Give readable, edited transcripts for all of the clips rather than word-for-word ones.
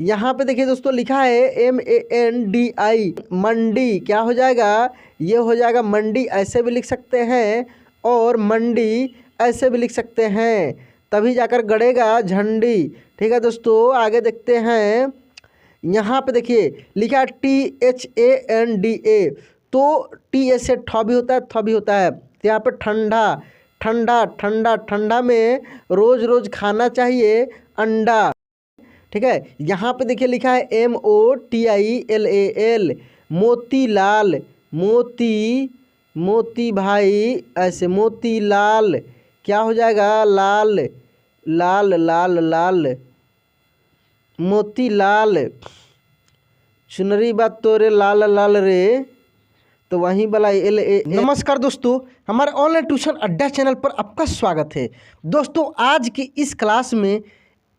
यहाँ पे देखिए दोस्तों लिखा है MANDI मंडी, क्या हो जाएगा, ये हो जाएगा मंडी, ऐसे भी लिख सकते हैं और मंडी ऐसे भी लिख सकते हैं, तभी जाकर गड़ेगा झंडी। ठीक है दोस्तों, आगे देखते हैं। यहाँ पे देखिए लिखा है THANDA, तो टी ऐसे ठ भी होता है, थ भी होता है, तो यहाँ पे ठंडा, ठंडा ठंडा ठंडा में रोज़ रोज़ खाना चाहिए अंडा। ठीक है, यहाँ पे देखिए लिखा है MOTILAL मोतीलाल, मोती, मोती भाई ऐसे मोतीलाल, क्या हो जाएगा, लाल, लाल लाल लाल, मोतीलाल, चुनरी बात तो रे लाल लाल रे, तो वहीं वाला LA। नमस्कार दोस्तों, हमारे ऑनलाइन ट्यूशन अड्डा चैनल पर आपका स्वागत है। दोस्तों आज की इस क्लास में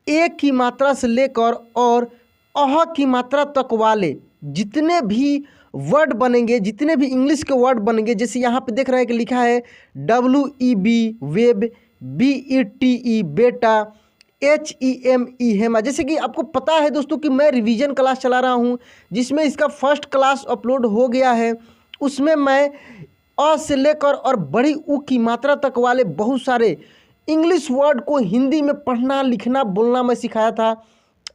एक की मात्रा से लेकर और अह की मात्रा तक वाले जितने भी वर्ड बनेंगे, जितने भी इंग्लिश के वर्ड बनेंगे, जैसे यहाँ पे देख रहे हैं कि लिखा है WEB वेब, BETE बेटा, HEME हेमा। जैसे कि आपको पता है दोस्तों कि मैं रिवीजन क्लास चला रहा हूँ जिसमें इसका फर्स्ट क्लास अपलोड हो गया है। उसमें मैं अ से लेकर और बड़ी ऊ की मात्रा तक वाले बहुत सारे इंग्लिश वर्ड को हिंदी में पढ़ना लिखना बोलना मैं सिखाया था।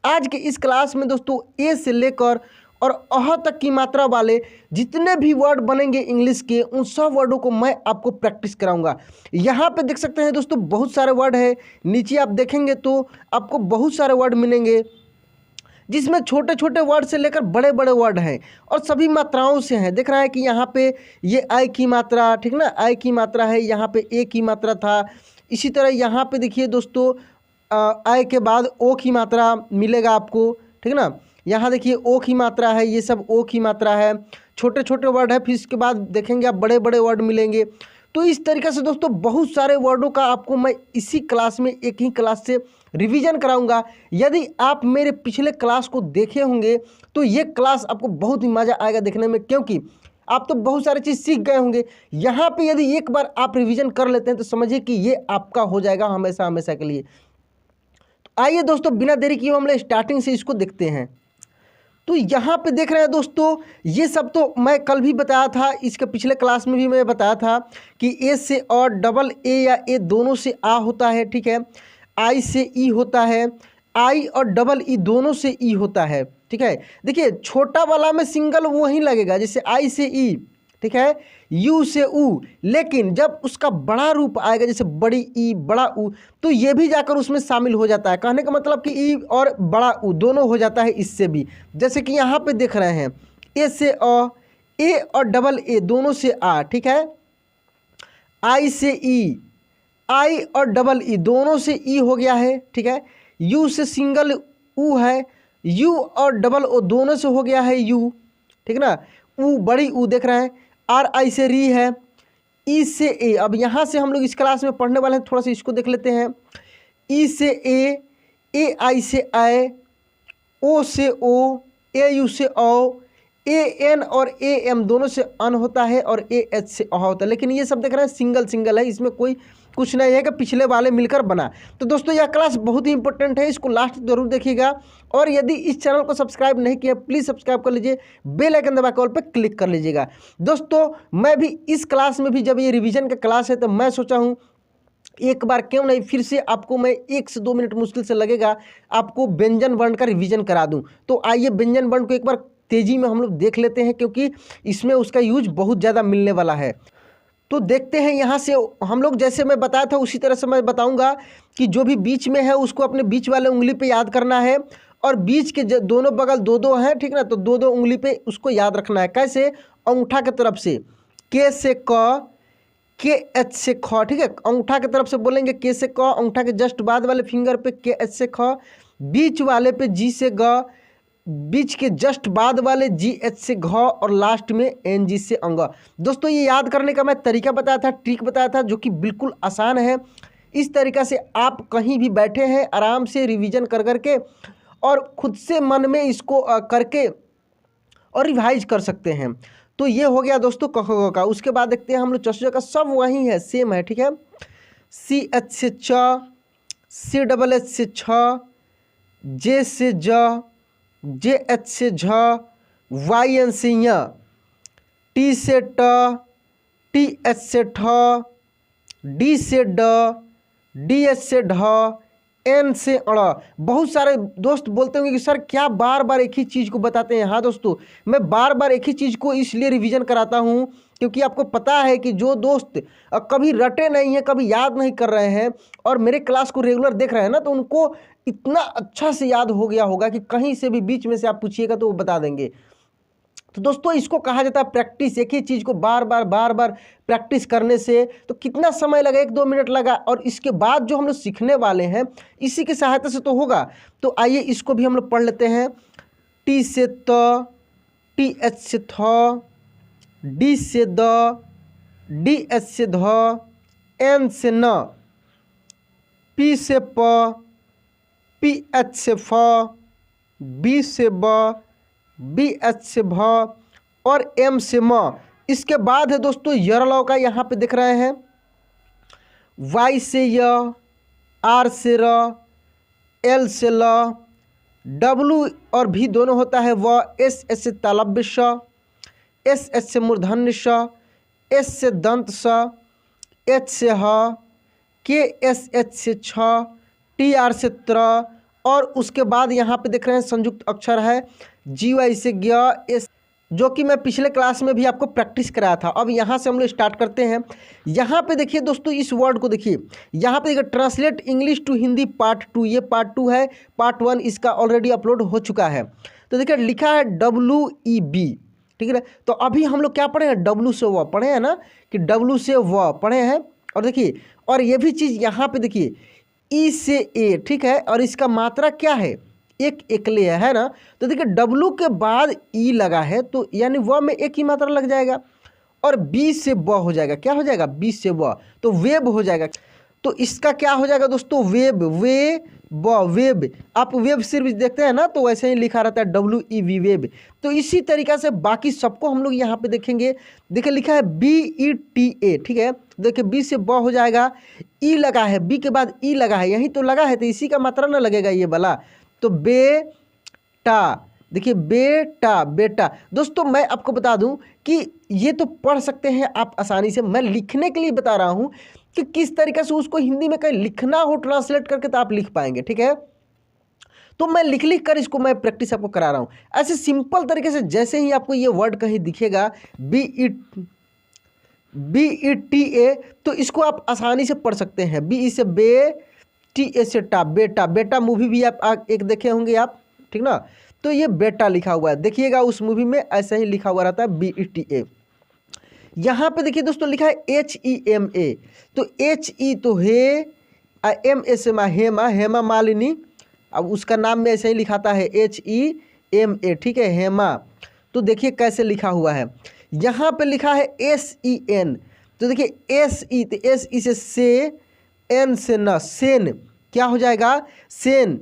आज के इस क्लास में दोस्तों ए से लेकर और अह तक की मात्रा वाले जितने भी वर्ड बनेंगे इंग्लिश के, उन सब वर्डों को मैं आपको प्रैक्टिस कराऊंगा। यहाँ पे देख सकते हैं दोस्तों बहुत सारे वर्ड है, नीचे आप देखेंगे तो आपको बहुत सारे वर्ड मिलेंगे जिसमें छोटे छोटे वर्ड से लेकर बड़े बड़े वर्ड हैं और सभी मात्राओं से हैं। देख रहा है कि यहाँ पे ये आई की मात्रा, ठीक ना, आई की मात्रा है, यहाँ पे ए की मात्रा था। इसी तरह यहाँ पे देखिए दोस्तों आई के बाद ओ की मात्रा मिलेगा आपको, ठीक ना। यहाँ देखिए ओ की मात्रा है, ये सब ओ की मात्रा है, छोटे छोटे वर्ड है। फिर इसके बाद देखेंगे आप बड़े बड़े वर्ड मिलेंगे। तो इस तरीके से दोस्तों बहुत सारे वर्डों का आपको मैं इसी क्लास में एक ही क्लास से रिवीजन कराऊंगा। यदि आप मेरे पिछले क्लास को देखे होंगे तो ये क्लास आपको बहुत ही मज़ा आएगा देखने में, क्योंकि आप तो बहुत सारी चीज़ सीख गए होंगे। यहाँ पे यदि एक बार आप रिवीजन कर लेते हैं तो समझिए कि ये आपका हो जाएगा हमेशा हमेशा के लिए। तो आइए दोस्तों बिना देरी किए हम लोग स्टार्टिंग से इसको देखते हैं। तो यहाँ पे देख रहे हैं दोस्तों, ये सब तो मैं कल भी बताया था, इसके पिछले क्लास में भी मैं बताया था कि ए से और डबल ए या ए दोनों से आ होता है, ठीक है। आई से ई होता है, आई और डबल ई दोनों से ई होता है, ठीक है। देखिए छोटा वाला में सिंगल वही लगेगा, जैसे आई से ई, ठीक है, यू से ऊ, लेकिन जब उसका बड़ा रूप आएगा जैसे बड़ी ई बड़ा ऊ, तो ये भी जाकर उसमें शामिल हो जाता है। कहने का मतलब कि ई और बड़ा ऊ दोनों हो जाता है इससे भी। जैसे कि यहाँ पे देख रहे हैं ए से अ, ए और डबल ए दोनों से आ, ठीक है। आई से ई, आई और डबल ई दोनों से ई हो गया है, ठीक है। यू से सिंगल ऊ है, यू और डबल ओ दोनों से हो गया है यू, ठीक ना। ऊ बड़ी ऊ देख रहे हैं, आर आई से री है, ई से ए। अब यहाँ से हम लोग इस क्लास में पढ़ने वाले हैं, थोड़ा सा इसको देख लेते हैं। ई से ए आई से आए, ओ से ओ, ए यू से ओ, ए एन और ए एम दोनों से अन होता है और ए एच से अ होता है। लेकिन ये सब देख रहे हैं सिंगल सिंगल है, इसमें कोई कुछ नहीं है कि पिछले वाले मिलकर बना। तो दोस्तों यह क्लास बहुत ही इंपॉर्टेंट है, इसको लास्ट जरूर देखिएगा। और यदि इस चैनल को सब्सक्राइब नहीं किया प्लीज़ सब्सक्राइब कर लीजिए, बेल आइकन दबा के ऑल पे क्लिक कर लीजिएगा। दोस्तों मैं भी इस क्लास में भी, जब ये रिवीजन का क्लास है तो मैं सोचा हूँ एक बार क्यों नहीं फिर से आपको मैं 1 से 2 मिनट मुश्किल से लगेगा आपको व्यंजन वर्ण का रिवीजन करा दूं। तो आइए व्यंजन वर्ण को एक बार तेज़ी में हम लोग देख लेते हैं, क्योंकि इसमें उसका यूज बहुत ज़्यादा मिलने वाला है। तो देखते हैं यहाँ से हम लोग, जैसे मैं बताया था उसी तरह से मैं बताऊंगा कि जो भी बीच में है उसको अपने बीच वाले उंगली पे याद करना है, और बीच के दोनों बगल दो दो हैं, ठीक ना, तो दो दो उंगली पे उसको याद रखना है। कैसे? अंगूठा की तरफ से के से क, के एच से ख, ठीक है। अंगूठा की तरफ से बोलेंगे के से क, अंगूठा के जस्ट बाद वाले फिंगर पे के एच से ख, बीच वाले पे जी से ग, बीच के जस्ट बाद वाले जी एच से घ, और लास्ट में एन जी से अंग। दोस्तों ये याद करने का मैं तरीका बताया था, ट्रिक बताया था, जो कि बिल्कुल आसान है। इस तरीक़ा से आप कहीं भी बैठे हैं आराम से रिवीजन कर करके और खुद से मन में इसको करके और रिवाइज कर सकते हैं। तो ये हो गया दोस्तों क ख का। उसके बाद देखते हैं हम लोग च का, सब वही है, सेम है, ठीक है। सी एच से च, सी डबल एच से छ, जे से ज, जे एच से झ, वाई एन से य, टी से ट, टी एच से ठ, डी से ड, डी एच से ढ, एन से अड़। बहुत सारे दोस्त बोलते होंगे कि सर क्या बार बार एक ही चीज़ को बताते हैं। हाँ दोस्तों, मैं बार बार एक ही चीज़ को इसलिए रिवीजन कराता हूँ क्योंकि आपको पता है कि जो दोस्त कभी रटे नहीं हैं, कभी याद नहीं कर रहे हैं और मेरे क्लास को रेगुलर देख रहे हैं ना, तो उनको इतना अच्छा से याद हो गया होगा कि कहीं से भी बीच में से आप पूछिएगा तो वो बता देंगे। तो दोस्तों इसको कहा जाता है प्रैक्टिस। एक ही चीज़ को बार बार प्रैक्टिस करने से तो कितना समय लगा, 1-2 मिनट लगा, और इसके बाद जो हम लोग सीखने वाले हैं इसी की सहायता से तो होगा। तो आइए इसको भी हम लोग पढ़ लेते हैं। टी से त, टी एच से थ, डी से द, डी एच से ध, एन से न, पी से प, पी एच से फ, बी से ब, बी एच से भ और एम से म। इसके बाद है दोस्तों यरलौ का, यहाँ पे देख रहे हैं वाई से य, आर से र, एल से ल, डब्लू और भी दोनों होता है व, एस एस से तालव्य श, एस एस से मूर्धन्य श, एस से दंत स, एच से ह, के एस एच से छ, टी आर से त्र और उसके बाद यहाँ पे देख रहे हैं संयुक्त अक्षर है जी वाई से ग, एस, जो कि मैं पिछले क्लास में भी आपको प्रैक्टिस कराया था। अब यहाँ से हम लोग स्टार्ट करते हैं। यहाँ पे देखिए दोस्तों, इस वर्ड को देखिए, यहाँ पे देखिए translate English to Hindi part 2, ये पार्ट 2 है। पार्ट 1 इसका ऑलरेडी अपलोड हो चुका है। तो देखिए लिखा है WEB, ठीक है। तो अभी हम लोग क्या पढ़े हैं, W से व पढ़े हैं ना, कि W से व पढ़े हैं। और देखिए, और ये भी चीज़ यहाँ पे देखिए ई से ए, ठीक है, और इसका मात्रा क्या है, एक एकले है ना। तो देखिए डब्लू के बाद ई लगा है तो यानी व में एक ही मात्रा लग जाएगा और बी से ब हो जाएगा। क्या हो जाएगा, बी से व, तो वेब हो जाएगा। तो इसका क्या हो जाएगा दोस्तों, वेब, वे ब, वेब। आप वेब सीरीज देखते हैं ना, तो वैसे ही लिखा रहता है WEB, वेब। तो इसी तरीक़ा से बाकी सबको हम लोग यहाँ पे देखेंगे। देखिए लिखा है BETA, ठीक है। देखिए बी से ब हो जाएगा, ई लगा है, बी के बाद ई लगा है, यहीं तो लगा है तो इसी का मात्रा ना लगेगा ये वाला। तो बेटा, देखिए बेटा, बेटा। दोस्तों मैं आपको बता दूं कि ये तो पढ़ सकते हैं आप आसानी से, मैं लिखने के लिए बता रहा हूं कि किस तरीके से उसको हिंदी में कहीं लिखना हो ट्रांसलेट करके तो आप लिख पाएंगे, ठीक है। तो मैं लिख कर इसको मैं प्रैक्टिस आपको करा रहा हूं ऐसे सिंपल तरीके से। जैसे ही आपको ये वर्ड कहीं दिखेगा BETA, तो इसको आप आसानी से पढ़ सकते हैं। BE से बे, TA से टा, बेटा। बेटा मूवी भी आप एक देखे होंगे आप, ठीक ना। तो ये बेटा लिखा हुआ है, देखिएगा उस मूवी में ऐसा ही लिखा हुआ रहता है BETA। यहाँ पे देखिए दोस्तों लिखा है HEMA, तो HE तो हे, MA से हेमा, हेमा मालिनी। अब उसका नाम में ऐसे ही लिखाता है HEMA, ठीक है, हेमा। तो देखिए कैसे लिखा हुआ है। यहाँ पे लिखा है SEN, तो देखिए SE, तो SE से N से न, सेन। क्या हो जाएगा, सेन,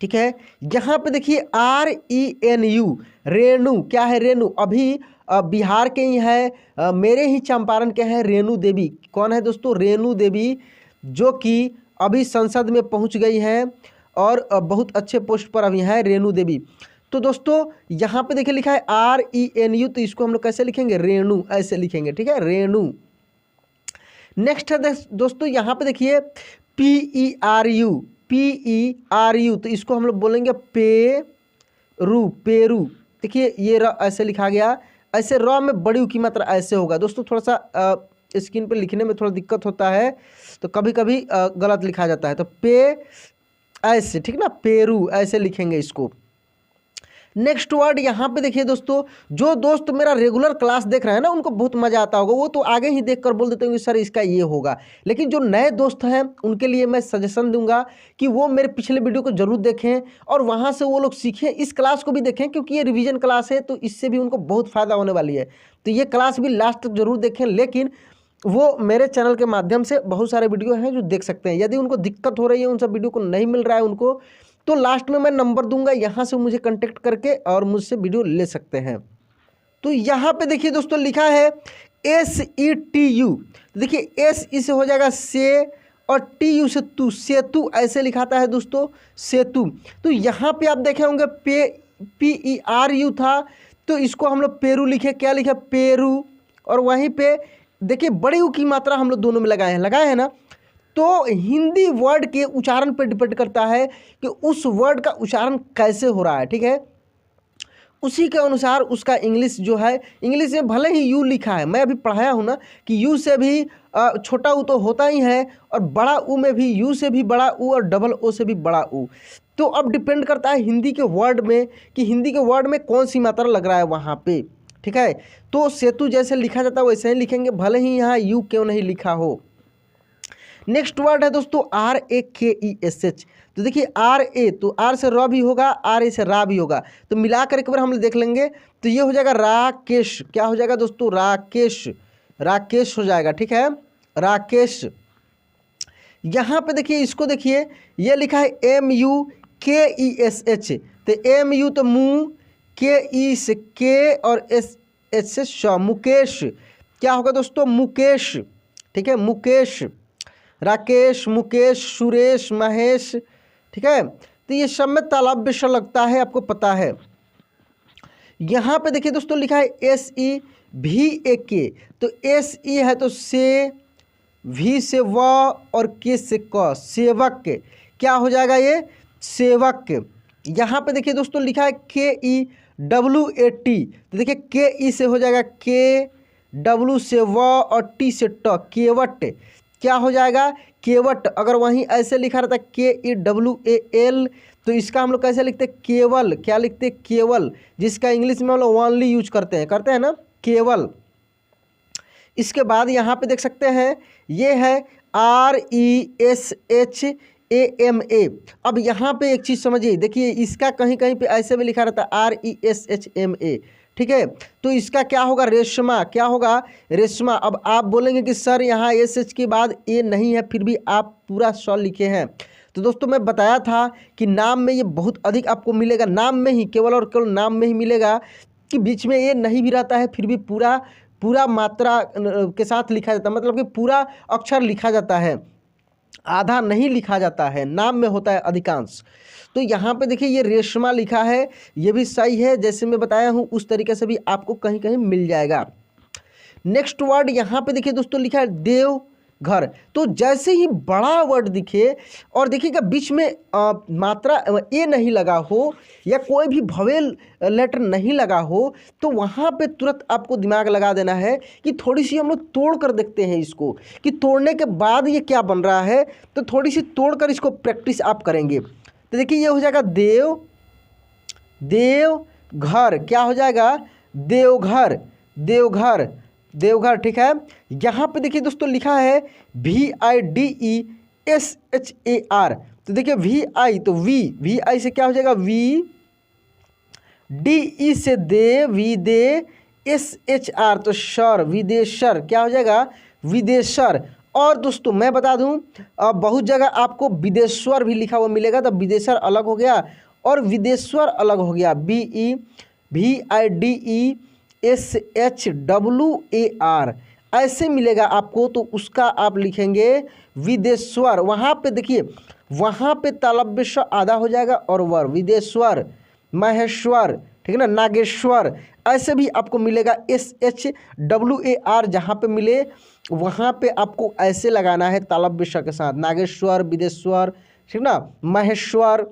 ठीक है। यहाँ पे देखिए RENU, रेणु। क्या है, रेणु। अभी बिहार के ही है, मेरे ही चंपारण के हैं रेणु देवी। कौन है दोस्तों, रेणु देवी, जो कि अभी संसद में पहुंच गई हैं और बहुत अच्छे पोस्ट पर अभी हैं रेणु देवी। तो दोस्तों यहाँ पे देखिए लिखा है RENU, तो इसको हम लोग कैसे लिखेंगे, रेणु, ऐसे लिखेंगे, ठीक है, रेणु। नेक्स्ट है दोस्तों यहाँ पे देखिए PERU, तो इसको हम लोग बोलेंगे पेरू, पेरू। देखिए ये र ऐसे लिखा गया, ऐसे र में बड़ी की मात्रा ऐसे होगा। दोस्तों थोड़ा सा स्क्रीन पे लिखने में थोड़ा दिक्कत होता है, तो कभी कभी गलत लिखा जाता है। तो पे ऐसे, ठीक ना, पेरू ऐसे लिखेंगे इसको। नेक्स्ट वर्ड यहाँ पे देखिए दोस्तों, जो दोस्त मेरा रेगुलर क्लास देख रहे हैं ना, उनको बहुत मज़ा आता होगा, वो तो आगे ही देखकर बोल देते होंगे सर इसका ये होगा। लेकिन जो नए दोस्त हैं उनके लिए मैं सजेशन दूंगा कि वो मेरे पिछले वीडियो को जरूर देखें और वहाँ से वो लोग सीखें, इस क्लास को भी देखें क्योंकि ये रिवीजन क्लास है, तो इससे भी उनको बहुत फ़ायदा होने वाली है। तो ये क्लास भी लास्ट तक जरूर देखें, लेकिन वो मेरे चैनल के माध्यम से बहुत सारे वीडियो हैं जो देख सकते हैं। यदि उनको दिक्कत हो रही है, उन सब वीडियो को नहीं मिल रहा है उनको, तो लास्ट में मैं नंबर दूंगा, यहाँ से मुझे कांटेक्ट करके और मुझसे वीडियो ले सकते हैं। तो यहाँ पे देखिए दोस्तों लिखा है SETU, देखिए SE से हो जाएगा से और TU से तू, सेतु ऐसे लिखाता है दोस्तों, सेतु। तो यहाँ पे आप देखे होंगे PERU था, तो इसको हम लोग पेरू लिखे, क्या लिखे, पेरू। और वहीं पे देखिए बड़ी ऊ की मात्रा हम लोग दोनों में लगाए हैं ना। तो हिंदी वर्ड के उच्चारण पर डिपेंड करता है कि उस वर्ड का उच्चारण कैसे हो रहा है, ठीक है। उसी के अनुसार उसका इंग्लिश जो है, इंग्लिश में भले ही यू लिखा है, मैं अभी पढ़ाया हूँ ना कि यू से भी छोटा ऊ तो होता ही है, और बड़ा ऊ में भी यू से भी बड़ा ऊ और डबल ओ से भी बड़ा ऊ। तो अब डिपेंड करता है हिंदी के वर्ड में कि हिंदी के वर्ड में कौन सी मात्रा लग रहा है वहाँ पे, ठीक है। तो सेतु जैसे लिखा जाता है वैसे ही लिखेंगे, भले ही यहाँ यू क्यों नहीं लिखा हो। नेक्स्ट वर्ड है दोस्तों RAKESH। तो देखिए RA, तो R से र भी होगा, RA से रा भी होगा, तो मिलाकर एक बार हम देख लेंगे। तो ये हो जाएगा राकेश, क्या हो जाएगा दोस्तों, राकेश, राकेश हो जाएगा, ठीक है, राकेश। यहाँ पे देखिए, इसको देखिए, ये लिखा है MUKESH। तो MU तो मुँह, KE से के और SH से श, मुकेश, क्या होगा दोस्तों, मुकेश, ठीक है, मुकेश, राकेश, मुकेश, सुरेश, महेश, ठीक है। तो ये सब में तालाब बेशर लगता है, आपको पता है। यहाँ पे देखिए दोस्तों लिखा है SEVAK। तो SE है तो से, V से व और K से क, सेवक, क्या हो जाएगा ये, सेवक। यहाँ पे देखिए दोस्तों लिखा है KEWAT। तो देखिए KE से हो जाएगा के, W से व और T से ट, केवट, क्या हो जाएगा, केवट। अगर वहीं ऐसे लिखा रहता KEWAL, तो इसका हम लोग कैसे लिखते हैं, केवल, क्या लिखते हैं, केवल, जिसका इंग्लिश में हम लोग ओनली यूज करते हैं ना, केवल। इसके बाद यहाँ पे देख सकते हैं ये है RESHAMA। अब यहाँ पे एक चीज़ समझिए, देखिए इसका कहीं कहीं पे ऐसे भी लिखा रहता है RESHMA, ठीक है। तो इसका क्या होगा, रेशमा, क्या होगा, रेशमा। अब आप बोलेंगे कि सर यहाँ SH के बाद ए नहीं है, फिर भी आप पूरा स लिखे हैं। तो दोस्तों मैं बताया था कि नाम में ये बहुत अधिक आपको मिलेगा, नाम में ही, केवल और केवल नाम में ही मिलेगा कि बीच में ये नहीं भी रहता है, फिर भी पूरा मात्रा के साथ लिखा जाता है, मतलब कि पूरा अक्षर लिखा जाता है, आधा नहीं लिखा जाता है, नाम में होता है अधिकांश। तो यहाँ पे देखिए ये रेशमा लिखा है, ये भी सही है, जैसे मैं बताया हूँ उस तरीके से भी आपको कहीं कहीं मिल जाएगा। नेक्स्ट वर्ड यहाँ पे देखिए दोस्तों लिखा है देवघर। तो जैसे ही बड़ा वर्ड दिखे और देखिएगा बीच में मात्रा ए नहीं लगा हो या कोई भी भवेल लेटर नहीं लगा हो, तो वहाँ पे तुरंत आपको दिमाग लगा देना है कि थोड़ी सी हम लोग तोड़ कर देखते हैं इसको, कि तोड़ने के बाद ये क्या बन रहा है। तो थोड़ी सी तोड़ कर इसको प्रैक्टिस आप करेंगे। तो देखिए ये हो जाएगा देवघर, क्या हो जाएगा, देवघर, देवघर, देवघर, ठीक है। यहाँ पे देखिए दोस्तों लिखा है VIDESHAR। तो देखिए VI, तो VI से क्या हो जाएगा, DE से दे, SHR, तो शर, विदेशर, क्या हो जाएगा, विदेशर। और दोस्तों मैं बता दूं, बहुत जगह आपको विदेश्वर भी लिखा हुआ मिलेगा, तो विदेशर अलग हो गया और विदेश्वर अलग हो गया, VIDESHWAR ऐसे मिलेगा आपको। तो उसका आप लिखेंगे विदेश्वर। वहाँ पे देखिए, वहाँ पे तालव्य श आधा हो जाएगा और वर, विदेश्वर, महेश्वर, ठीक है ना, नागेश्वर, ऐसे भी आपको मिलेगा SHWAR। जहाँ पे मिले वहाँ पे आपको ऐसे लगाना है तालव्य श के साथ, नागेश्वर, विदेश्वर, ठीक ना, महेश्वर,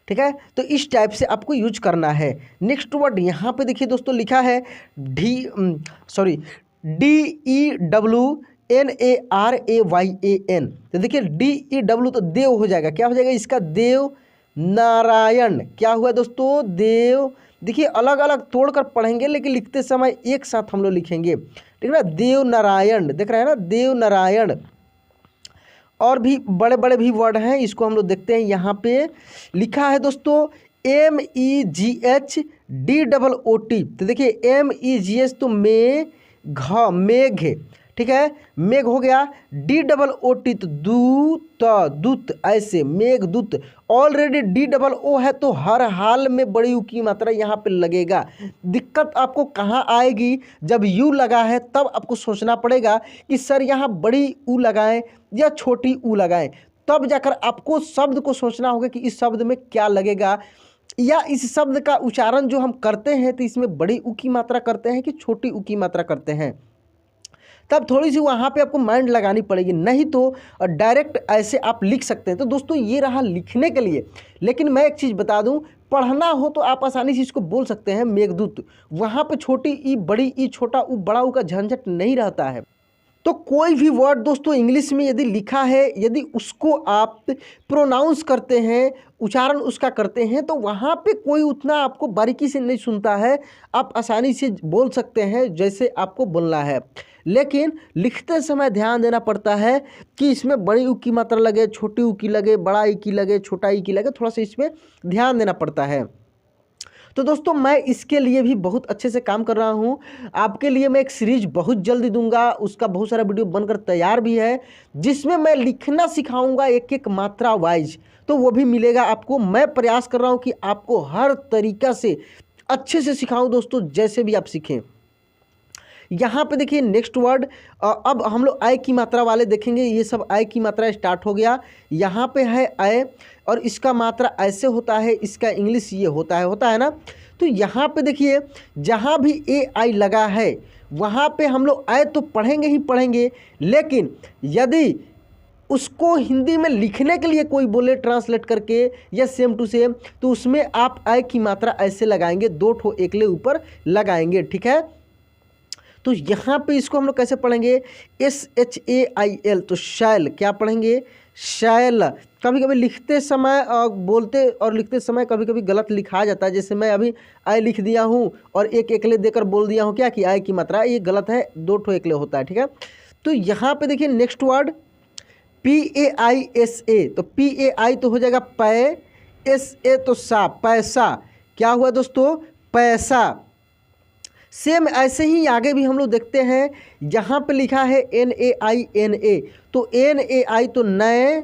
ठीक है। तो इस टाइप से आपको यूज करना है। नेक्स्ट वर्ड यहाँ पे देखिए दोस्तों लिखा है DEWNARAYAN। तो देखिए DEW तो देव हो जाएगा, क्या हो जाएगा इसका, देव नारायण, क्या हुआ दोस्तों, देव। देखिए अलग अलग तोड़ कर पढ़ेंगे लेकिन लिखते समय एक साथ हम लोग लिखेंगे, ठीक है ना, देव नारायण, देख रहे हैं ना, देव नारायण। और भी बड़े बड़े भी वर्ड हैं, इसको हम लोग देखते हैं। यहाँ पे लिखा है दोस्तों MEGHDOOT। तो देखिए MEGH तो मेघ, ठीक है, मेघ हो गया। DOOT तो दूत, ऐसे मेघदूत। ऑलरेडी DOO है तो हर हाल में बड़ी ऊ की मात्रा यहाँ पे लगेगा। दिक्कत आपको कहाँ आएगी, जब यू लगा है तब आपको सोचना पड़ेगा कि सर यहाँ बड़ी ऊ लगाएं या छोटी ऊ लगाएं, तब जाकर आपको शब्द को सोचना होगा कि इस शब्द में क्या लगेगा। या इस शब्द का उच्चारण जो हम करते हैं तो इसमें बड़ी उ की मात्रा करते हैं कि छोटी उ की मात्रा करते हैं, तब थोड़ी सी वहाँ पे आपको माइंड लगानी पड़ेगी, नहीं तो डायरेक्ट ऐसे आप लिख सकते हैं। तो दोस्तों ये रहा लिखने के लिए। लेकिन मैं एक चीज़ बता दूं, पढ़ना हो तो आप आसानी से इसको बोल सकते हैं मेघदूत, वहाँ पे छोटी ई बड़ी ई छोटा उ बड़ा उ का झंझट नहीं रहता है। तो कोई भी वर्ड दोस्तों इंग्लिश में यदि लिखा है, यदि उसको आप प्रोनाउंस करते हैं, उच्चारण उसका करते हैं, तो वहाँ पे कोई उतना आपको बारीकी से नहीं सुनता है, आप आसानी से बोल सकते हैं जैसे आपको बोलना है। लेकिन लिखते समय ध्यान देना पड़ता है कि इसमें बड़ी ऊ की मात्रा लगे, छोटी ऊ की लगे, बड़ा ई की लगे, छोटा ई की लगे, थोड़ा सा इसमें ध्यान देना पड़ता है। तो दोस्तों मैं इसके लिए भी बहुत अच्छे से काम कर रहा हूँ। आपके लिए मैं एक सीरीज बहुत जल्दी दूंगा, उसका बहुत सारा वीडियो बनकर तैयार भी है, जिसमें मैं लिखना सिखाऊंगा एक एक मात्रा वाइज, तो वो भी मिलेगा आपको। मैं प्रयास कर रहा हूँ कि आपको हर तरीक़ा से अच्छे से सिखाऊं दोस्तों, जैसे भी आप सीखें। यहाँ पे देखिए नेक्स्ट वर्ड, अब हम लोग आय की मात्रा वाले देखेंगे। ये सब आय की मात्रा स्टार्ट हो गया। यहाँ पे है आय और इसका मात्रा ऐसे होता है, इसका इंग्लिश ये होता है ना। तो यहाँ पे देखिए जहाँ भी ए आई लगा है वहाँ पे हम लोग आय तो पढ़ेंगे ही पढ़ेंगे, लेकिन यदि उसको हिंदी में लिखने के लिए कोई बोले ट्रांसलेट करके या सेम टू सेम, तो उसमें आप आय की मात्रा ऐसे लगाएंगे, 2 ठो एकले ऊपर लगाएंगे, ठीक है। तो यहाँ पे इसको हम लोग कैसे पढ़ेंगे, SHAIL, तो शैल क्या पढ़ेंगे, शैल। कभी कभी लिखते समय बोलते और लिखते समय कभी कभी गलत लिखा जाता है, जैसे मैं अभी आय लिख दिया हूँ और एक एकले देकर बोल दिया हूँ क्या कि आय की मात्रा, ये गलत है, 2 ठो एकले होता है, ठीक है। तो यहाँ पे देखिए नेक्स्ट वर्ड PAISA, तो PAI तो हो जाएगा पै, SA तो सा, पैसा, क्या हुआ दोस्तों, पैसा। सेम ऐसे ही आगे भी हम लोग देखते हैं, यहाँ पे लिखा है NAINA, तो NAI तो नए,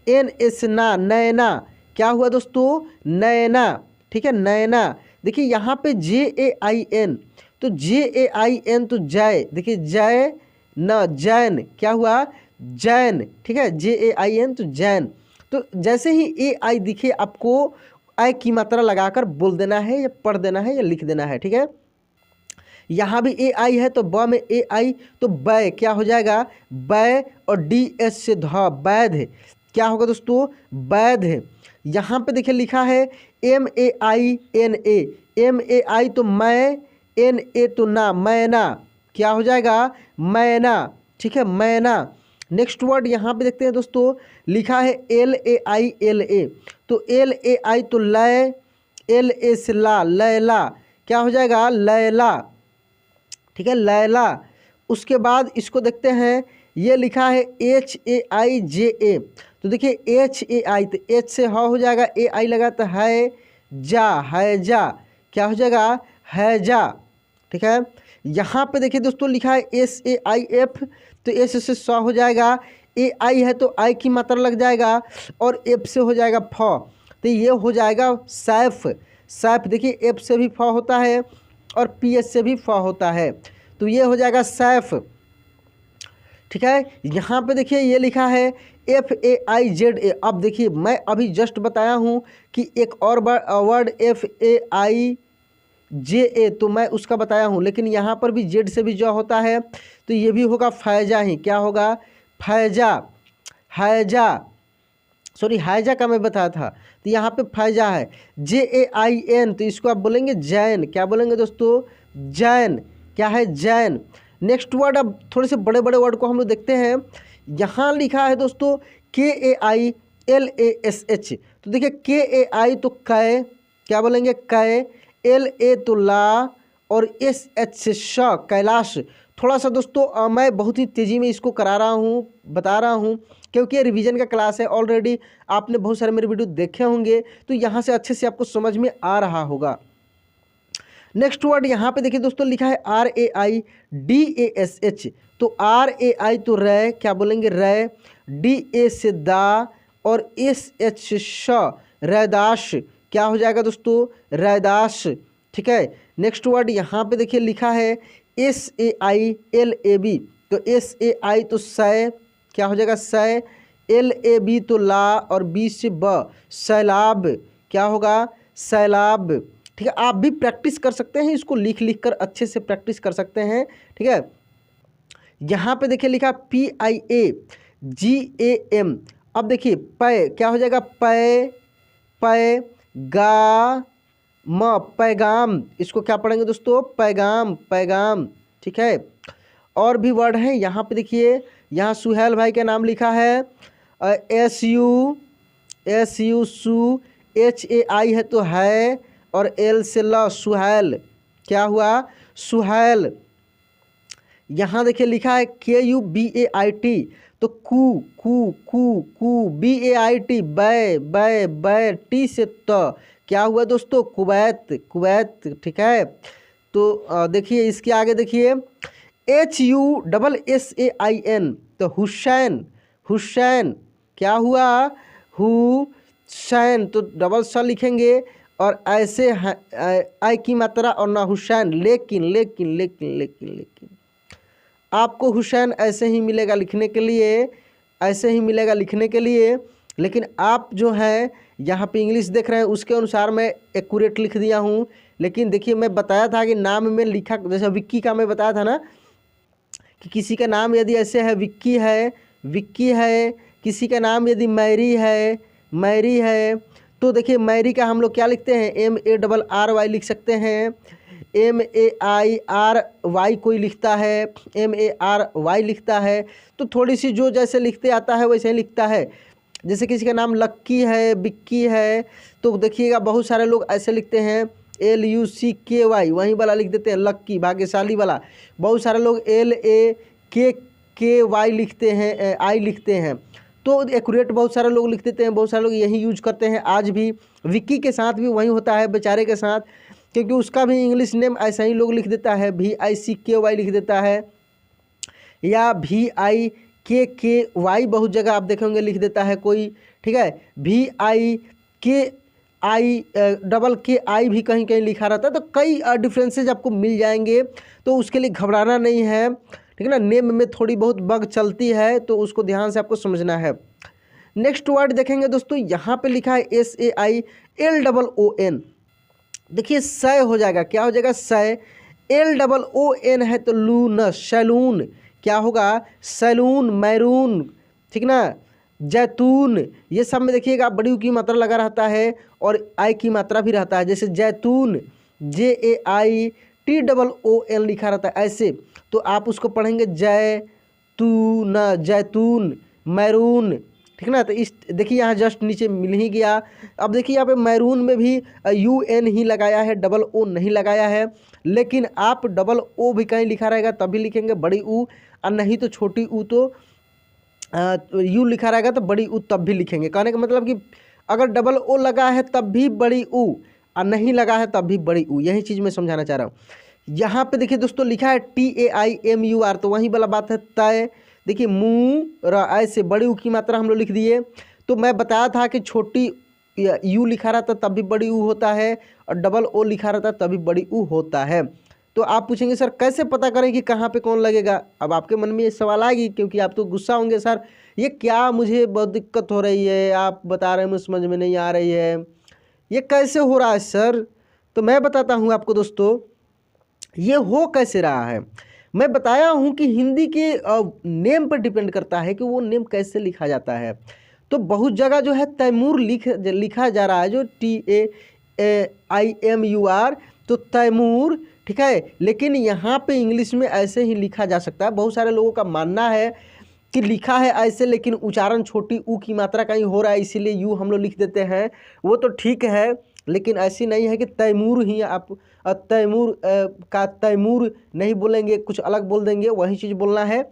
NS ना, नैना, क्या हुआ दोस्तों, नैना, ठीक है, नैना। देखिए यहाँ पे JAIN, तो JAIN तो जय, देखिए जय न, जैन, क्या हुआ, जैन, ठीक है, JAIN तो जैन। तो जैसे ही AI दिखे आपको आय की मात्रा लगाकर बोल देना है या पढ़ देना है या लिख देना है, ठीक है। यहाँ भी AI है तो ब में AI, तो बै क्या हो जाएगा, बै, और DS से ध, वैध, क्या होगा दोस्तों, वैध। यहाँ पे देखिए लिखा है MAINA, MAI तो मैं, NA तो ना, मैना, क्या हो जाएगा, मैना, ठीक है, मैना। नेक्स्ट वर्ड यहाँ पे देखते हैं दोस्तों, लिखा है LAILA, तो LAI तो लय, LA से ला, लैला, क्या हो जाएगा, लैला, ठीक है, लैला। उसके बाद इसको देखते हैं, ये लिखा है HAIJA, तो देखिए HAI, तो H से ह हो जाएगा, AI लगा तो है जा, है जा, क्या हो जाएगा, है जा, ठीक है। यहाँ पे देखिए दोस्तों लिखा है SAIF, तो S से स हो जाएगा, AI है तो आई की मात्रा लग जाएगा, और F से हो जाएगा फ, तो ये हो जाएगा सैफ, सैफ। देखिए F से भी फ होता है और PS से भी फ होता है, तो ये हो जाएगा सैफ, ठीक है। यहाँ पे देखिए ये लिखा है FAIZA। अब देखिए मैं अभी जस्ट बताया हूँ कि एक और वर्ड FAIJA, तो मैं उसका बताया हूँ, लेकिन यहाँ पर भी जेड से भी जो होता है, तो ये भी होगा फैजा ही, क्या होगा, फैजा, हैजा, सॉरी हैजा का मैं बताया था, तो यहाँ पे फैजा है। JAIN, तो इसको आप बोलेंगे जैन, क्या बोलेंगे दोस्तों, जैन, क्या है, जैन। नेक्स्ट वर्ड, अब थोड़े से बड़े बड़े वर्ड को हम लोग देखते हैं। यहाँ लिखा है दोस्तों KAILASH, तो देखिए KAI तो कै, क्या बोलेंगे, कै, LA तो ला, और SH से श, कैलाश। थोड़ा सा दोस्तों मैं बहुत ही तेज़ी में इसको करा रहा हूँ, बता रहा हूँ, क्योंकि ये रिवीजन का क्लास है। ऑलरेडी आपने बहुत सारे मेरे वीडियो देखे होंगे, तो यहाँ से अच्छे से आपको समझ में आ रहा होगा। नेक्स्ट वर्ड यहाँ पे देखिए दोस्तों लिखा है RAIDASH, तो RAI तो रै, क्या बोलेंगे, रै, DA से दा, और SH से श, रैदाश, क्या हो जाएगा दोस्तों, रैदाश, ठीक है। नेक्स्ट वर्ड यहाँ पे देखिए लिखा है SAILAB, तो SAI तो सै, क्या हो जाएगा, सै, LAB तो ला, और B से ब, सैलाब, क्या होगा, सैलाब। ठीक है, आप भी प्रैक्टिस कर सकते हैं, इसको लिख लिख कर अच्छे से प्रैक्टिस कर सकते हैं। ठीक है, यहाँ पे देखिए लिखा PIAGAM। अब देखिए पै क्या हो जाएगा, पै पै गा म, पैगाम। इसको क्या पढ़ेंगे दोस्तों, पैगाम पैगाम। ठीक है, और भी वर्ड हैं यहाँ पे देखिए, यहाँ सुहेल भाई का नाम लिखा है, SU सु, HAI है तो है, और L से ल, सुहेल। क्या हुआ, सुहेल। यहाँ देखिए लिखा है KUBAIT, तो कू कू कू कू, BAIT बै बै बै, टी से त, क्या हुआ दोस्तों, कुवैत कुवैत। ठीक है, तो देखिए इसके आगे देखिए HUSSAIN, तो हुसैन हुसैन। क्या हुआ, हुसैन, तो डबल स लिखेंगे, और ऐसे आई की मात्रा और ना हुसैन। लेकिन लेकिन लेकिन लेकिन लेकिन आपको हुसैन ऐसे ही मिलेगा लिखने के लिए, ऐसे ही मिलेगा लिखने के लिए। लेकिन आप जो है यहाँ पे इंग्लिश देख रहे हैं उसके अनुसार मैं एक्यूरेट लिख दिया हूँ। लेकिन देखिए मैं बताया था कि नाम में लिखा, जैसे विक्की का मैं बताया था ना, कि किसी का नाम यदि ऐसे है, विक्की है, विक्की है, किसी का नाम यदि मैरी है, मैरी है, तो देखिए मैरी का हम लोग क्या लिखते हैं, MARRY लिख सकते हैं। MAIRY कोई लिखता है, MARY लिखता है, तो थोड़ी सी जो जैसे लिखते आता है वैसे ही लिखता है। जैसे किसी का नाम लक्की है, बिक्की है, तो देखिएगा बहुत सारे लोग ऐसे लिखते हैं, LUCKY, वहीं वाला लिख देते हैं लक्की, भाग्यशाली वाला। बहुत सारे लोग LAKKY लिखते हैं, आई लिखते हैं, तो एक्यूरेट बहुत सारे लोग लिख देते हैं, बहुत सारे लोग यही यूज करते हैं आज भी। विक्की के साथ भी वही होता है बेचारे के साथ, क्योंकि उसका भी इंग्लिश नेम ऐसा ही लोग लिख देता है, VICKY लिख देता है, या VIKKY बहुत जगह आप देखेंगे लिख देता है कोई। ठीक है, VIKI भी कहीं कहीं लिखा रहता है, तो कई डिफरेंसेज आपको मिल जाएंगे, तो उसके लिए घबराना नहीं है। ठीक है ना, नेम में थोड़ी बहुत बग चलती है, तो उसको ध्यान से आपको समझना है। नेक्स्ट वर्ड देखेंगे दोस्तों, यहाँ पे लिखा है SAILOON। देखिए सै हो जाएगा, क्या हो जाएगा, सै। LOON है तो लून, सैलून। क्या होगा, सैलून, मैरून। ठीक ना, जैतून, ये सब में देखिएगा बड़ी की मात्रा लगा रहता है, और आई की मात्रा भी रहता है। जैसे जैतून, JAITOON लिखा रहता है ऐसे, तो आप उसको पढ़ेंगे जैतून, जैतून, मैरून। ठीक ना, तो इस देखिए यहाँ जस्ट नीचे मिल ही गया। अब देखिए यहाँ पे मैरून में भी UN ही लगाया है, डबल O नहीं लगाया है। लेकिन आप डबल O भी कहीं लिखा रहेगा तभी लिखेंगे बड़ी ऊ, और नहीं तो छोटी ऊ, तो U लिखा रहेगा तो बड़ी ऊ तब भी लिखेंगे। कहने का मतलब कि अगर डबल O लगा है तब भी बड़ी ऊ, और नहीं लगा है तब भी बड़ी ऊ, यही चीज़ मैं समझाना चाह रहा हूँ। यहाँ पे देखिए दोस्तों लिखा है TAIMUR, तो वही वाला बात है तय। देखिए मुँह ऐसे बड़ी ऊ की मात्रा हम लोग लिख दिए। तो मैं बताया था कि छोटी U लिखा रहता तब भी बड़ी ऊ होता है, और डबल O लिखा रहता तभी बड़ी ऊ होता है। तो आप पूछेंगे सर कैसे पता करें कि कहाँ पे कौन लगेगा। अब आपके मन में ये सवाल आएगी, क्योंकि आप तो गुस्सा होंगे, सर ये क्या, मुझे बहुत दिक्कत हो रही है, आप बता रहे हैं मुझे समझ में नहीं आ रही है, ये कैसे हो रहा है सर। तो मैं बताता हूँ आपको दोस्तों, ये हो कैसे रहा है। मैं बताया हूँ कि हिंदी के नेम पर डिपेंड करता है कि वो नेम कैसे लिखा जाता है। तो बहुत जगह जो है तैमूर लिखा जा रहा है, जो TAIMUR, तो तैमूर। ठीक है, लेकिन यहाँ पे इंग्लिश में ऐसे ही लिखा जा सकता है। बहुत सारे लोगों का मानना है कि लिखा है ऐसे, लेकिन उच्चारण छोटी ऊ की मात्रा कहीं हो रहा है, इसीलिए यू हम लोग लिख देते हैं, वो तो ठीक है। लेकिन ऐसी नहीं है कि तैमूर ही आप तैमूर का तैमूर नहीं बोलेंगे, कुछ अलग बोल देंगे, वही चीज़ बोलना है,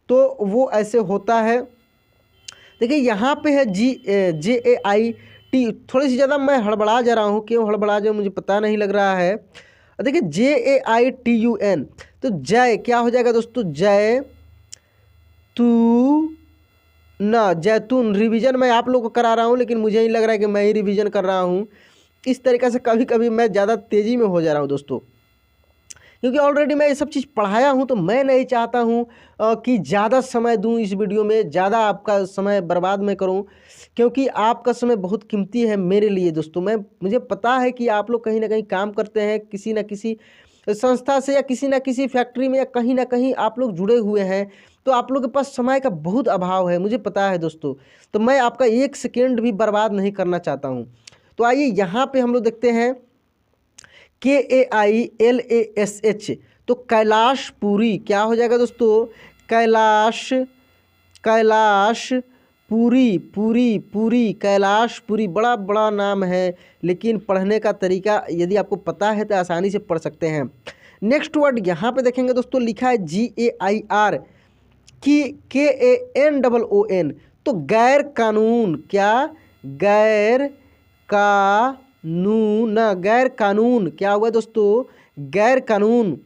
तो वो ऐसे होता है। देखिए यहाँ पे है JAIT, थोड़ी सी ज़्यादा मैं हड़बड़ा जा रहा हूँ, क्यों हड़बड़ा जाऊँ मुझे पता नहीं लग रहा है। देखिए JAITUN, तो जय क्या हो जाएगा दोस्तों, जय तू ना, जैतून। रिवीजन मैं आप लोग को करा रहा हूँ, लेकिन मुझे नहीं लग रहा है कि मैं ही रिवीजन कर रहा हूँ। इस तरीक़े से कभी कभी मैं ज़्यादा तेज़ी में हो जा रहा हूँ दोस्तों, क्योंकि ऑलरेडी मैं ये सब चीज़ पढ़ाया हूँ, तो मैं नहीं चाहता हूँ कि ज़्यादा समय दूँ इस वीडियो में, ज़्यादा आपका समय बर्बाद मैं करूँ, क्योंकि आपका समय बहुत कीमती है मेरे लिए दोस्तों। मुझे पता है कि आप लोग कहीं ना कहीं काम करते हैं, किसी न किसी संस्था से या किसी न किसी फैक्ट्री में या कहीं ना कहीं आप लोग जुड़े हुए हैं, तो आप लोग के पास समय का बहुत अभाव है, मुझे पता है दोस्तों। तो मैं आपका एक सेकेंड भी बर्बाद नहीं करना चाहता हूँ। तो आइए यहाँ पे हम लोग देखते हैं KAILASH, तो कैलाशपुरी क्या हो जाएगा दोस्तों? कैलाशपुरी, पूरी कैलाशपुरी, बड़ा बड़ा नाम है, लेकिन पढ़ने का तरीका यदि आपको पता है तो आसानी से पढ़ सकते हैं। नेक्स्ट वर्ड यहाँ पे देखेंगे दोस्तों, लिखा है GAIR की KANOON, तो गैर कानून। क्या? गैर कानून, गैर कानून क्या हुआ दोस्तों? गैर कानून।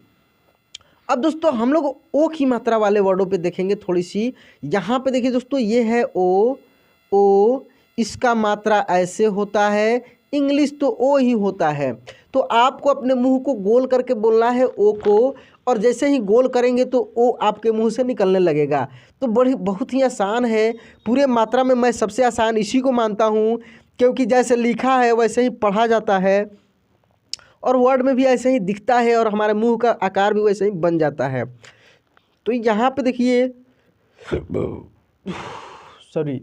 अब दोस्तों हम लोग ओ की मात्रा वाले वर्डों पे देखेंगे थोड़ी सी। यहाँ पे देखिए दोस्तों, ये है ओ, इसका मात्रा ऐसे होता है, इंग्लिश तो ओ ही होता है। तो आपको अपने मुंह को गोल करके बोलना है ओ को, और जैसे ही गोल करेंगे तो ओ आपके मुंह से निकलने लगेगा। तो बहुत ही आसान है, पूरे मात्रा में मैं सबसे आसान इसी को मानता हूँ, क्योंकि जैसे लिखा है वैसे ही पढ़ा जाता है, और वर्ड में भी ऐसे ही दिखता है, और हमारे मुंह का आकार भी वैसे ही बन जाता है। तो यहाँ पे देखिए, सॉरी,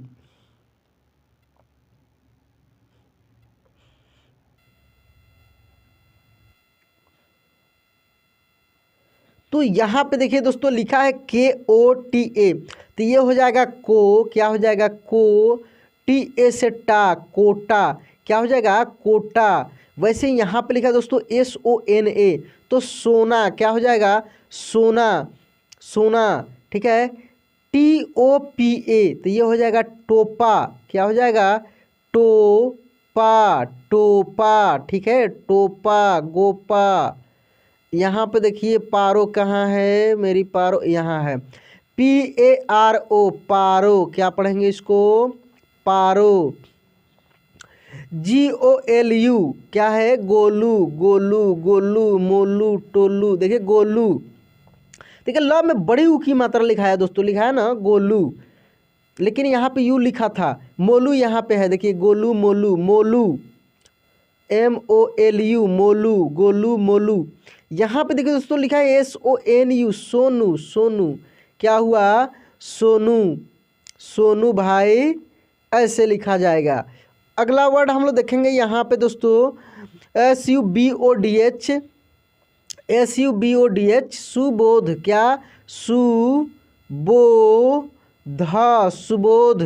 तो यहाँ पे देखिए दोस्तों, लिखा है KOTA, तो ये हो जाएगा को, क्या हो जाएगा? को, TA से टा, कोटा, क्या हो जाएगा? कोटा। वैसे यहाँ पे लिखा है दोस्तों SONA, तो सोना, क्या हो जाएगा? सोना, सोना, ठीक है। TOPA, तो ये हो जाएगा टोपा, क्या हो जाएगा? टोपा, टोपा, ठीक है, टोपा, गोपा। यहाँ पे देखिए पारो कहाँ है मेरी? पारो यहाँ है, PARO, पारो, क्या पढ़ेंगे इसको? पारो। GOLU क्या है? गोलू, गोलू, गोलू, मोलू, टोलू। देखिए गोलू, देखिए ल में बड़ी ऊ की मात्रा लिखा है दोस्तों, लिखा है ना गोलू, लेकिन यहाँ पे यू लिखा था। मोलू यहाँ पे है, देखिए गोलू, मोलू, मोलू, MOLU, मोलू, गोलू, मोलू। यहाँ पे देखिए दोस्तों, लिखा है SONU, सोनू, सोनू, क्या हुआ? सोनू, सोनू भाई, ऐसे लिखा जाएगा। अगला वर्ड हम लोग देखेंगे यहाँ पे दोस्तों, SUBODH, SUBODH, सुबोध, क्या? सुबोध, सुबोध,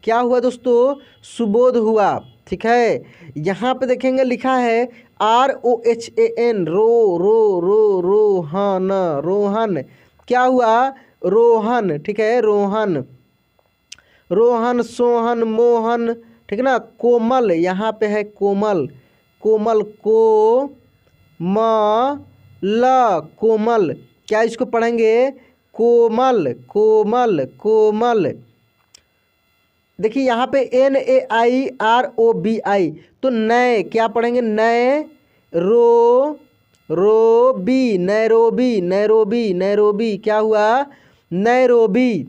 क्या हुआ दोस्तों? सुबोध हुआ, ठीक है। यहाँ पे देखेंगे लिखा है ROHAN, रोहन, रोहन, क्या हुआ? रोहन, ठीक है, रोहन, रोहन, सोहन, मोहन, ठीक है ना। कोमल, यहाँ पे है कोमल, कोमल, कोमल, क्या इसको पढ़ेंगे? कोमल, कोमल, कोमल। देखिए यहाँ पे NAIROBI, तो नए, क्या पढ़ेंगे? नए, रोबी, नैरोबी, नैरोबी, नैरोबी, क्या हुआ? नैरोबी।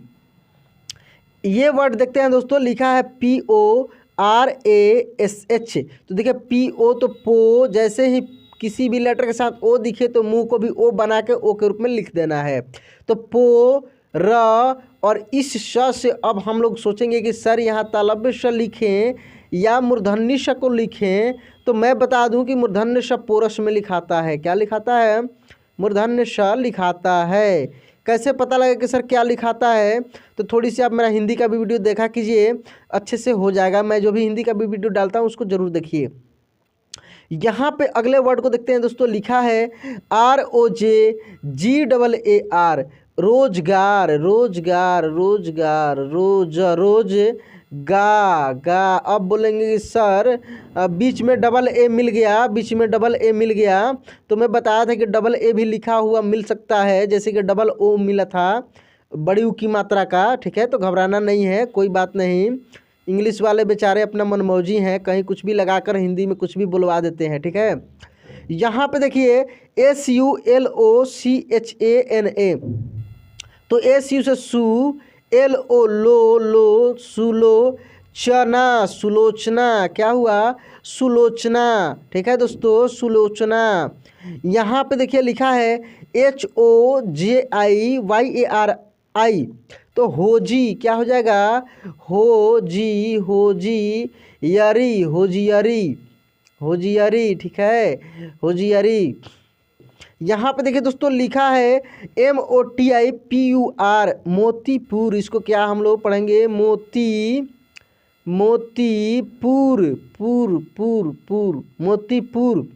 ये वर्ड देखते हैं दोस्तों, लिखा है PORASH, तो देखिए PO तो पो, जैसे ही किसी भी लेटर के साथ ओ दिखे तो मुंह को भी ओ बना के ओ के रूप में लिख देना है। तो पो, र, और इस श से अब हम लोग सोचेंगे कि सर यहाँ तालव्य श लिखें या मूर्धन्य श को लिखें, तो मैं बता दूं कि मूर्धन्य श पोरस में लिखाता है। क्या लिखाता है? मूर्धन्य श लिखाता है। कैसे पता लगे कि सर क्या लिखाता है? तो थोड़ी सी आप मेरा हिंदी का भी वीडियो देखा कीजिए, अच्छे से हो जाएगा। मैं जो भी हिंदी का भी वीडियो डालता हूँ उसको ज़रूर देखिए। यहाँ पे अगले वर्ड को देखते हैं दोस्तों, लिखा है ROJGAAR, रोजगार, रोजगार, रोजगार, रोज गा। अब बोलेंगे कि सर बीच में डबल ए मिल गया, बीच में डबल ए मिल गया, तो मैं बताया था कि डबल ए भी लिखा हुआ मिल सकता है, जैसे कि डबल ओ मिला था बड़ी ऊ की मात्रा का, ठीक है। तो घबराना नहीं है, कोई बात नहीं। इंग्लिश वाले बेचारे अपना मनमौजी हैं, कहीं कुछ भी लगाकर हिंदी में कुछ भी बुलवा देते हैं, ठीक है। यहाँ पे देखिए SULOCHANA, तो SU से सु, LO लो, लो सुलो, चना सुलोचना, क्या हुआ सुलोचना, ठीक है दोस्तों सुलोचना। यहाँ पे देखिए लिखा है HOJIYARI, तो होजी क्या हो जाएगा होजी, होजी यरी, होजियरी, होजियरी, ठीक है होजियरी। यहाँ पे देखिए दोस्तों लिखा है MOTIPUR, मोतीपुर, इसको क्या हम लोग पढ़ेंगे मोतीपुर, पुर मोतीपुर,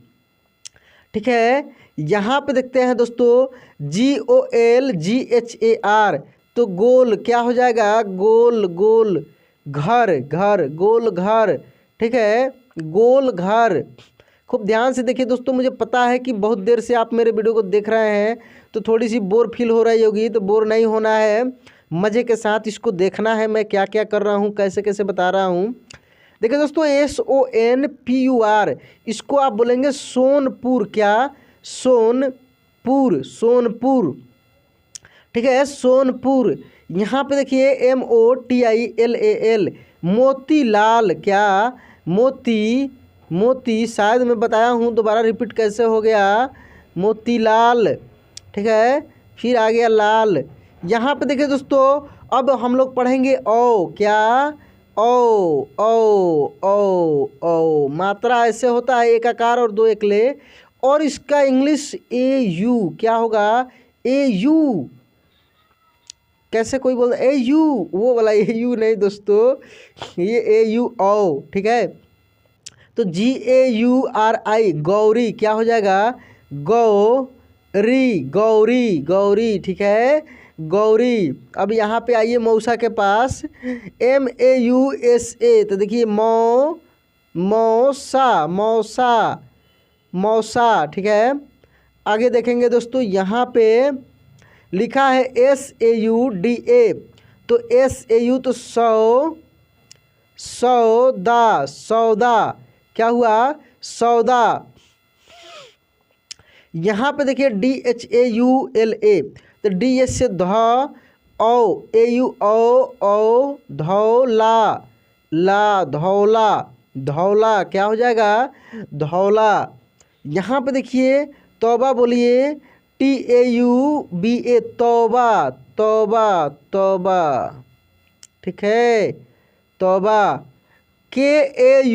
ठीक है। यहाँ पे देखते हैं दोस्तों GOLGHAR, तो गोल क्या हो जाएगा गोल, गोल घर, घर गोल घर, ठीक है गोल घर। खूब ध्यान से देखिए दोस्तों, मुझे पता है कि बहुत देर से आप मेरे वीडियो को देख रहे हैं तो थोड़ी सी बोर फील हो रही होगी, तो बोर नहीं होना है, मज़े के साथ इसको देखना है मैं क्या क्या कर रहा हूँ, कैसे कैसे बता रहा हूँ। देखिए दोस्तों SONPUR, इसको आप बोलेंगे सोनपुर, क्या सोनपुर, सोनपुर, ठीक है सोनपुर। यहाँ पे देखिए MOTILAL, मोतीलाल, क्या मोती शायद मैं बताया हूँ, दोबारा रिपीट कैसे हो गया मोतीलाल, ठीक है फिर आ गया लाल। यहाँ पे देखिए दोस्तों अब हम लोग पढ़ेंगे ओ, क्या ओ, मात्रा ऐसे होता है एक आकार और दो एकले, और इसका इंग्लिश AU, क्या होगा AU, कैसे कोई बोल AU, वो वाला AU नहीं दोस्तों, ये AU ओ, ठीक है। तो GAURI, गौरी, क्या हो जाएगा गौरी, गौरी, गौरी, ठीक है गौरी। अब यहाँ पे आइए मौसा के पास MAUSA, तो देखिए मौसा, मौसा, मौसा, ठीक है। आगे देखेंगे दोस्तों यहाँ पे लिखा है SAUDA, तो SAU तो सौदा, सौदा, क्या हुआ सौदा। यहाँ पे देखिए DHAULA, तो DS से ध, औ, AU औ, धौला, ला, धौला, धौला, क्या हो जाएगा धौला। यहाँ पे देखिए तौबा, बोलिए TAUBA, तौबा, तौबा, तौबा, ठीक है तौबा। KAURI,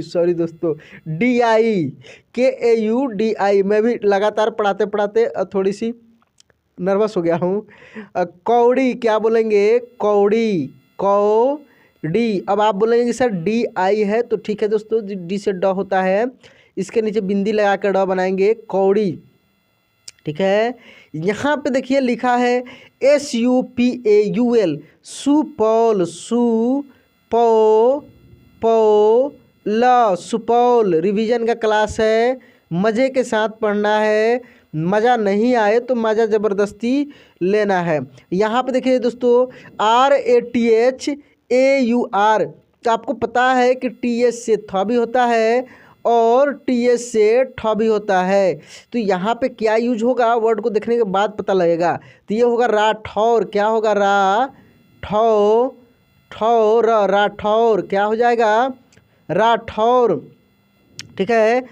सॉरी दोस्तों DI, KAUDI, मैं भी लगातार पढ़ाते पढ़ाते थोड़ी सी नर्वस हो गया हूँ। कौड़ी, क्या बोलेंगे कौड़ी, कौड़ी। अब आप बोलेंगे कि सर DI है, तो ठीक है दोस्तों, D से ड होता है, इसके नीचे बिंदी लगा कर ड बनाएंगे कौड़ी, ठीक है। यहाँ पे देखिए लिखा है SUPAUL, सुपौल, सुपौल। रिवीजन का क्लास है, मज़े के साथ पढ़ना है, मज़ा नहीं आए तो मज़ा ज़बरदस्ती लेना है। यहाँ पे देखिए दोस्तों RATHAUR, तो आपको पता है कि TH से थ भी होता है और TH से ठ भी होता है, तो यहाँ पे क्या यूज होगा वर्ड को देखने के बाद पता लगेगा। तो ये होगा राठौर, क्या होगा ठौर, राठौर, क्या हो जाएगा राठौर, ठीक है।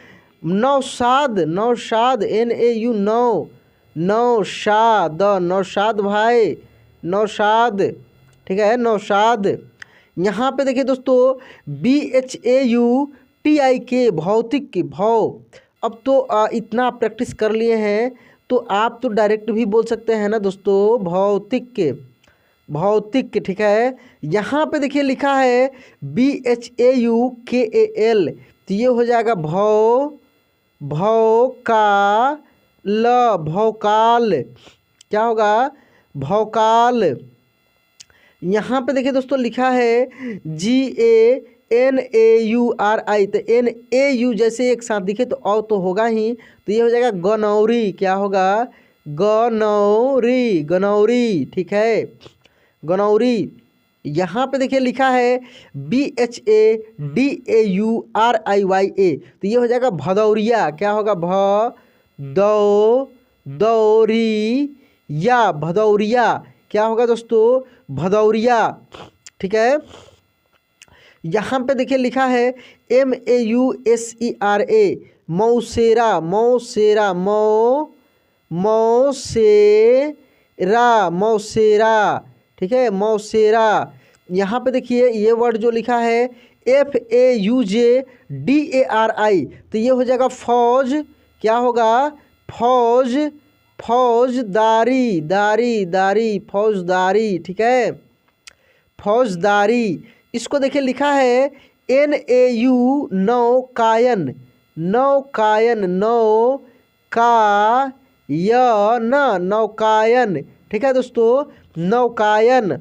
नौशाद, नौशाद NAU, नौशाद, नौशाद भाई, नौशाद, ठीक है नौशाद। यहाँ पे देखिए दोस्तों BHAUTIK, भौतिक की भौ। अब तो इतना प्रैक्टिस कर लिए हैं तो आप तो डायरेक्ट भी बोल सकते हैं ना दोस्तों, भौतिक के, भौतिक, ठीक है। यहाँ पे देखिए लिखा है BHAUKAL, तो ये हो जाएगा भौकाल, भौकाल, क्या होगा भौकाल। यहाँ पे देखिए दोस्तों लिखा है GANAURI, तो NAU जैसे एक साथ दिखे तो औ तो होगा ही, तो ये हो जाएगा गनौरी, क्या होगा गनौरी, गनौरी, ठीक है गनौरी। यहाँ पे देखिए लिखा है BHADAURIYA, तो ये हो जाएगा भदौरिया। क्या होगा? भदौरिया, भदौरिया। क्या होगा दोस्तों? भदौरिया। ठीक है। यहाँ पे देखिए लिखा है MAUSERA, मौसेरा, मौसेरा, मौसेरा, मौसेरा। ठीक है, मौसेरा। यहाँ पे देखिए ये वर्ड जो लिखा है FAUJDARI, तो ये हो जाएगा फौज। क्या होगा? फौज, फौजदारी, दारी, दारी, फौजदारी। ठीक है, फौजदारी। इसको देखिए लिखा है NAU, नौकायन, नौकायन, नौकायन, नौकायन। ठीक है दोस्तों, नौकायन।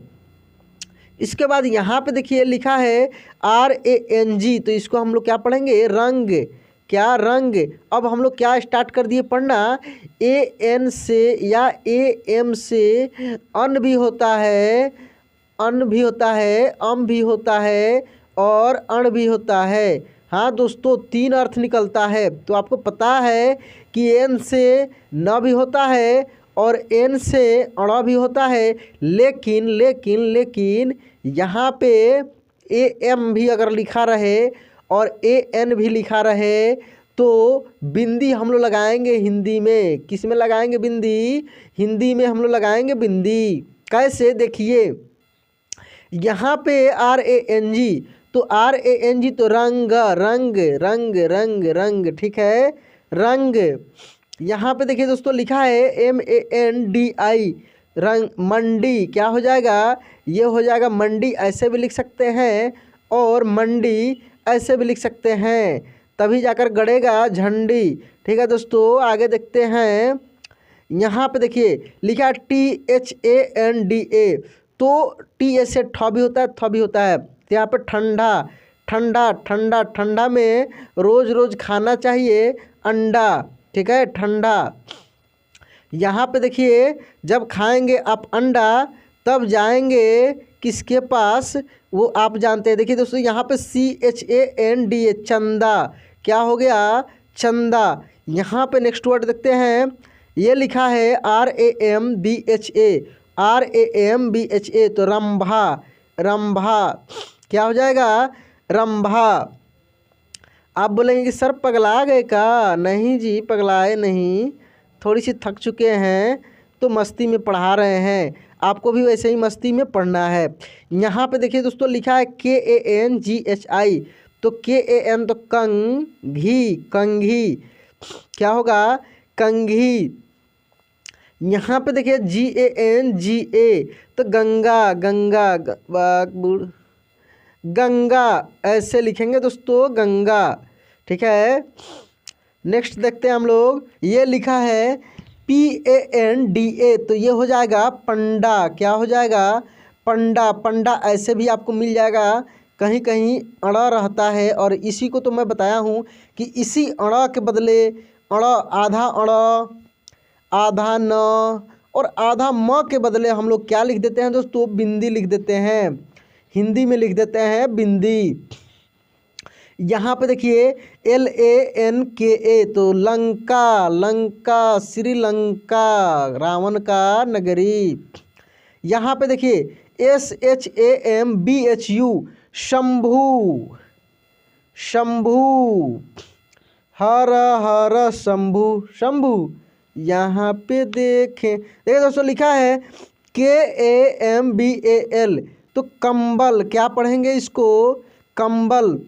इसके बाद यहाँ पे देखिए लिखा है RANG, तो इसको हम लोग क्या पढ़ेंगे? रंग। क्या? रंग। अब हम लोग क्या स्टार्ट कर दिए पढ़ना? AN से या AM से अन भी होता है, अन भी होता है, अम भी होता है और अण भी होता है। हाँ दोस्तों, 3 अर्थ निकलता है। तो आपको पता है कि एन से न भी होता है और एन से अण भी होता है, लेकिन लेकिन लेकिन यहाँ पे AM भी अगर लिखा रहे और AN भी लिखा रहे तो बिंदी हम लोग लगाएंगे हिंदी में। किस में लगाएंगे बिंदी? हिंदी में हम लोग लगाएंगे बिंदी। कैसे? देखिए यहाँ पे RANG, तो RANG तो रंग, रंग, रंग, रंग, रंग। ठीक है, रंग। यहाँ पे देखिए दोस्तों लिखा है MANDI, रंग, मंडी। क्या हो जाएगा? ये हो जाएगा मंडी, ऐसे भी लिख सकते हैं और मंडी ऐसे भी लिख सकते हैं, तभी जाकर गड़ेगा झंडी। ठीक है दोस्तों, आगे देखते हैं। यहाँ पे देखिए लिखा है THANDA, तो टी से ठ भी होता है, थ भी होता है। तो यहाँ पे ठंडा, ठंडा, ठंडा, ठंडा में रोज़ रोज़ खाना चाहिए अंडा। ठीक है, ठंडा। यहाँ पे देखिए जब खाएंगे आप अंडा तब जाएंगे किसके पास? वो आप जानते हैं। देखिए दोस्तों यहाँ पे CHANDA, चंदा। क्या हो गया? चंदा। यहाँ पे नेक्स्ट वर्ड देखते हैं। ये लिखा है RAMBHA, RAMBHA, तो रंभा, रंभा। क्या हो जाएगा? रंभा। आप बोलेंगे कि सर पगला गए का? नहीं जी, पगलाए नहीं, थोड़ी सी थक चुके हैं तो मस्ती में पढ़ा रहे हैं। आपको भी वैसे ही मस्ती में पढ़ना है। यहाँ पे देखिए दोस्तों लिखा है KANGHI, तो KAN तो कंघी, कंघी। क्या होगा? कंघी। यहाँ पे देखिए GANGA, तो गंगा, गंगा, गंगा ऐसे लिखेंगे दोस्तों, गंगा। ठीक है, नेक्स्ट देखते हैं हम लोग। ये लिखा है PANDA, तो ये हो जाएगा पंडा। क्या हो जाएगा? पंडा, पंडा ऐसे भी आपको मिल जाएगा, कहीं कहीं अड़ा रहता है। और इसी को तो मैं बताया हूँ कि इसी अड़ा के बदले अड़ा, आधा अड़ा, आधा न और आधा म के बदले हम लोग क्या लिख देते हैं दोस्तों? बिंदी लिख देते हैं, हिंदी में लिख देते हैं बिंदी। यहाँ पे देखिए LANKA, तो लंका, लंका, श्रीलंका, रावण का नगरी। यहाँ पे देखिए SHAMBHU, शंभू, शंभू, हर हर शंभू, शंभू। यहाँ पे देखें, देखिए दोस्तों लिखा है KAMBAL, तो कंबल। क्या पढ़ेंगे इसको? कंबल।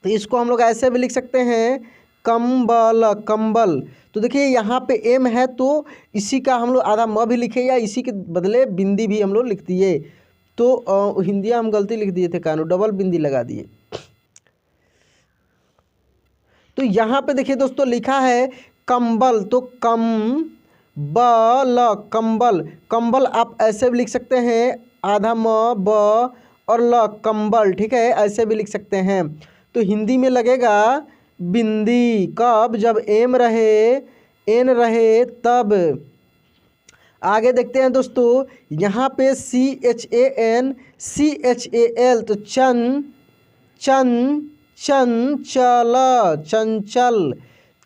तो इसको हम लोग ऐसे भी लिख सकते हैं, कंबल, कंबल। तो देखिए यहाँ पे M है तो इसी का हम लोग आधा म भी लिखे या इसी के बदले बिंदी भी हम लोग लिख दिए। तो हिंदी हम गलती लिख दिए थे, कानू डबल बिंदी लगा दिए। तो यहाँ पे देखिए दोस्तों लिखा है कंबल, तो कम बल, कंबल। कंबल आप ऐसे भी लिख सकते हैं, आधा म ब और ल, कंबल। ठीक है, ऐसे भी लिख सकते हैं। तो हिंदी में लगेगा बिंदी। कब? जब M रहे, N रहे तब। आगे देखते हैं दोस्तों, यहाँ पे CHAN CHAL, तो चन चन चंचल, चंचल,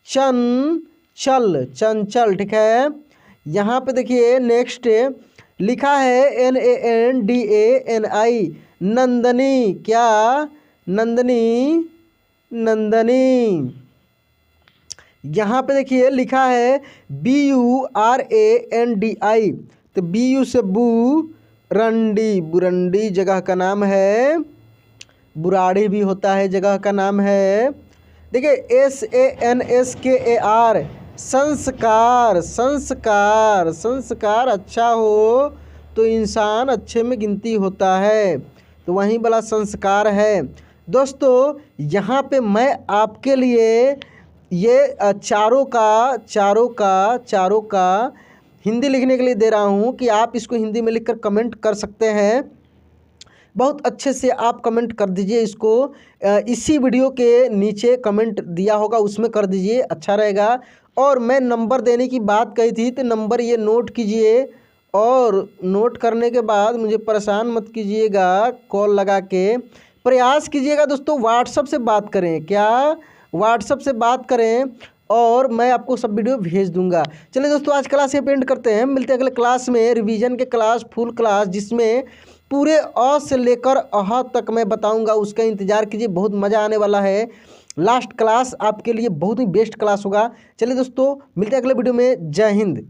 चंचल, चंचल, ठीक है। यहाँ पे देखिए नेक्स्ट लिखा है NANDANI, नंदनी, क्या? नंदनी, नंदनी। यहाँ पे देखिए लिखा है BURANDI, तो BU से बुरंडी, बुरंडी जगह का नाम है। बुराड़ी भी होता है, जगह का नाम है। देखिए SANSKAR, संस्कार, संस्कार, संस्कार अच्छा हो तो इंसान अच्छे में गिनती होता है, तो वहीं वाला संस्कार है। दोस्तों यहाँ पे मैं आपके लिए ये चारों का हिंदी लिखने के लिए दे रहा हूँ कि आप इसको हिंदी में लिखकर कमेंट कर सकते हैं। बहुत अच्छे से आप कमेंट कर दीजिए इसको, इसी वीडियो के नीचे कमेंट दिया होगा उसमें कर दीजिए, अच्छा रहेगा। और मैं नंबर देने की बात कही थी, तो नंबर ये नोट कीजिए, और नोट करने के बाद मुझे परेशान मत कीजिएगा, कॉल लगा के प्रयास कीजिएगा दोस्तों, व्हाट्सएप से बात करें, क्या? व्हाट्सएप से बात करें और मैं आपको सब वीडियो भेज दूंगा। चलिए दोस्तों आज क्लास ये पेंट करते हैं, मिलते हैं अगले क्लास में, रिवीजन के क्लास, फुल क्लास, जिसमें पूरे अ से लेकर अह तक मैं बताऊंगा, उसका इंतज़ार कीजिए, बहुत मज़ा आने वाला है। लास्ट क्लास आपके लिए बहुत ही बेस्ट क्लास होगा। चलिए दोस्तों मिलते हैं अगले वीडियो में, जय हिंद।